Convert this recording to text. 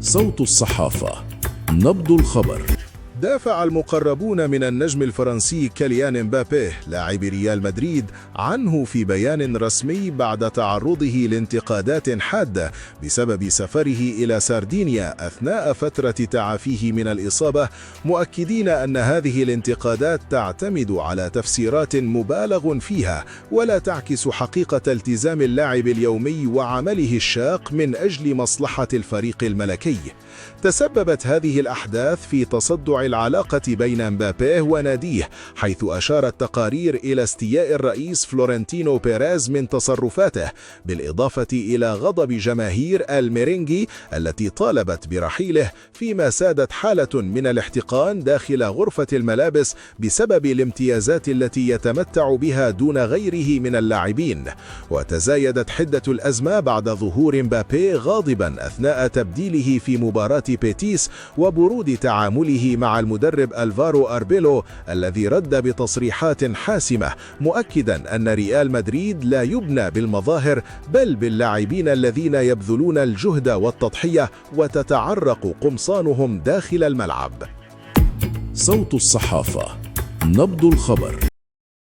صوت الصحافة، نبض الخبر. دافع المقربون من النجم الفرنسي كيليان مبابي لاعب ريال مدريد عنه في بيان رسمي بعد تعرضه لانتقادات حادة بسبب سفره إلى سردينيا أثناء فترة تعافيه من الإصابة، مؤكدين أن هذه الانتقادات تعتمد على تفسيرات مبالغ فيها ولا تعكس حقيقة التزام اللاعب اليومي وعمله الشاق من أجل مصلحة الفريق الملكي. تسببت هذه الأحداث في تصدع العلاقة بين مبابي وناديه، حيث أشارت تقارير إلى استياء الرئيس فلورنتينو بيريز من تصرفاته، بالإضافة إلى غضب جماهير الميرينجي التي طالبت برحيله، فيما سادت حالة من الاحتقان داخل غرفة الملابس بسبب الامتيازات التي يتمتع بها دون غيره من اللاعبين. وتزايدت حدة الأزمة بعد ظهور مبابي غاضبا أثناء تبديله في مباراة بيتيس وبرود تعامله مع المدرب ألفارو أربيلو الذي رد بتصريحات حاسمة، مؤكدا أن ريال مدريد لا يبنى بالمظاهر بل باللاعبين الذين يبذلون الجهد والتضحية وتتعرق قمصانهم داخل الملعب. صوت الصحافة، نبض الخبر.